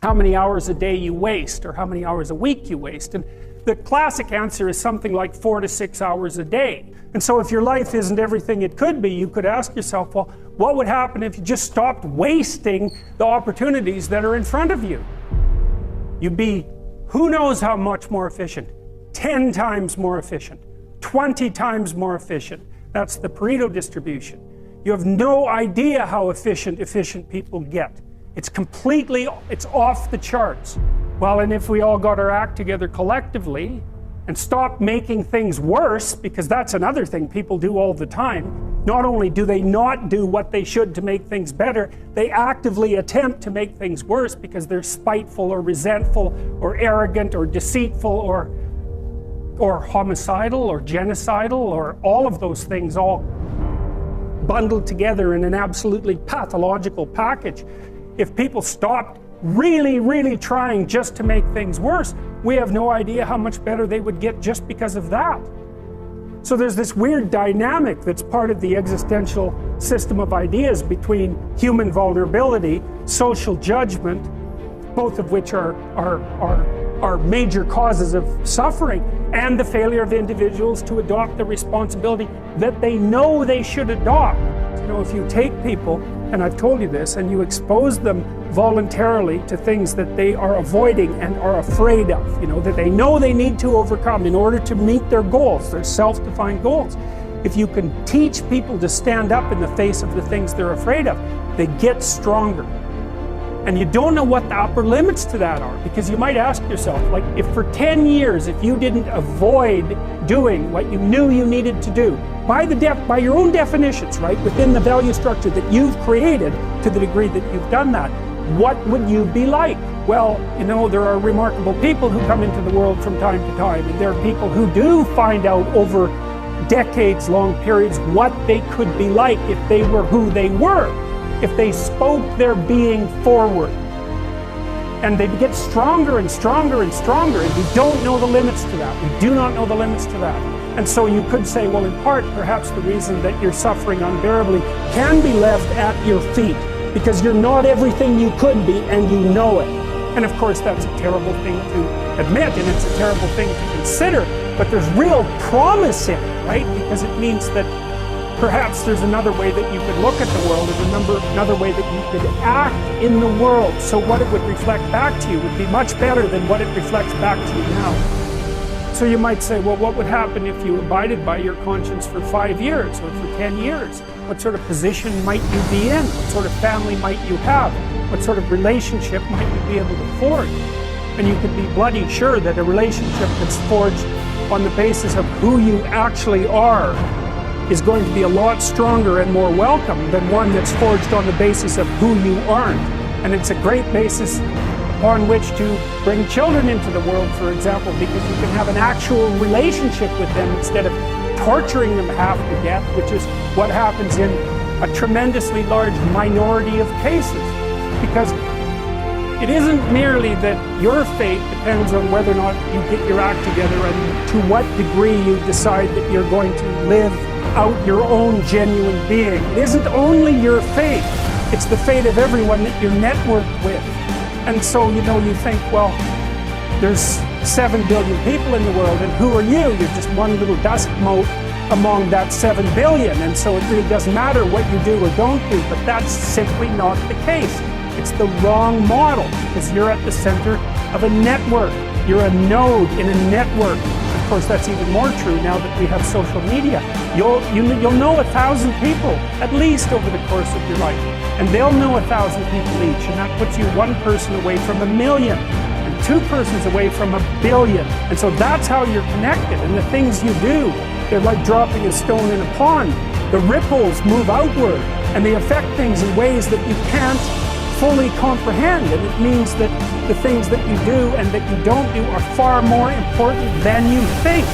how many hours a day you waste or how many hours a week you waste. And the classic answer is something like 4 to 6 hours a day. And so if your life isn't everything it could be, you could ask yourself, well, what would happen if you just stopped wasting the opportunities that are in front of you? You'd be who knows how much more efficient. 10 times more efficient. 20 times more efficient. That's the Pareto distribution. You have no idea how efficient people get. It's off the charts. Well, and if we all got our act together collectively and stopped making things worse, because that's another thing people do all the time, not only do they not do what they should to make things better, they actively attempt to make things worse because they're spiteful or resentful or arrogant or deceitful or homicidal or genocidal or all of those things all bundled together in an absolutely pathological package. If people stopped really trying just to make things worse, we have no idea how much better they would get just because of that. So there's this weird dynamic that's part of the existential system of ideas between human vulnerability, social judgment, both of which are major causes of suffering, and the failure of individuals to adopt the responsibility that they know they should adopt. You know, if you take people, and I've told you this, and you expose them voluntarily to things that they are avoiding and are afraid of, you know, that they know they need to overcome in order to meet their goals, their self-defined goals. If you can teach people to stand up in the face of the things they're afraid of, they get stronger. And you don't know what the upper limits to that are, because you might ask yourself, like, if for 10 years, if you didn't avoid doing what you knew you needed to do, by your own definitions, right, within the value structure that you've created, to the degree that you've done that, what would you be like? Well, you know, there are remarkable people who come into the world from time to time, and there are people who do find out over decades-long periods what they could be like if they were who they were, if they spoke their being forward. And they get stronger and stronger and stronger, and we don't know the limits to that. We do not know the limits to that. And so you could say, well, in part, perhaps the reason that you're suffering unbearably can be left at your feet, because you're not everything you could be, and you know it. And of course, that's a terrible thing to admit, and it's a terrible thing to consider, but there's real promise in it, right? Because it means that perhaps there's another way that you could look at the world, and another way that you could act in the world, so what it would reflect back to you would be much better than what it reflects back to you now. So you might say, well, what would happen if you abided by your conscience for 5 years or for 10 years? What sort of position might you be in? What sort of family might you have? What sort of relationship might you be able to forge? And you could be bloody sure that a relationship that's forged on the basis of who you actually are is going to be a lot stronger and more welcome than one that's forged on the basis of who you aren't. And it's a great basis upon which to bring children into the world, for example, because you can have an actual relationship with them instead of torturing them half to death, which is what happens in a tremendously large minority of cases. Because it isn't merely that your fate depends on whether or not you get your act together and to what degree you decide that you're going to live out your own genuine being. It isn't only your fate, it's the fate of everyone that you're networked with. And so, you know, you think, well, there's 7 billion people in the world, and who are you? You're just one little dust mote among that 7 billion, and so it really doesn't matter what you do or don't do, but that's simply not the case. It's the wrong model, because you're at the center of a network. You're a node in a network. Of course, that's even more true now that we have social media. You'll know 1,000 people, at least, over the course of your life. And they'll know 1,000 people each, and that puts you 1 person away from 1 million, and 2 persons away from 1 billion. And so that's how you're connected, and the things you do, they're like dropping a stone in a pond. The ripples move outward, and they affect things in ways that you can't fully comprehend, and it means that the things that you do and that you don't do are far more important than you think.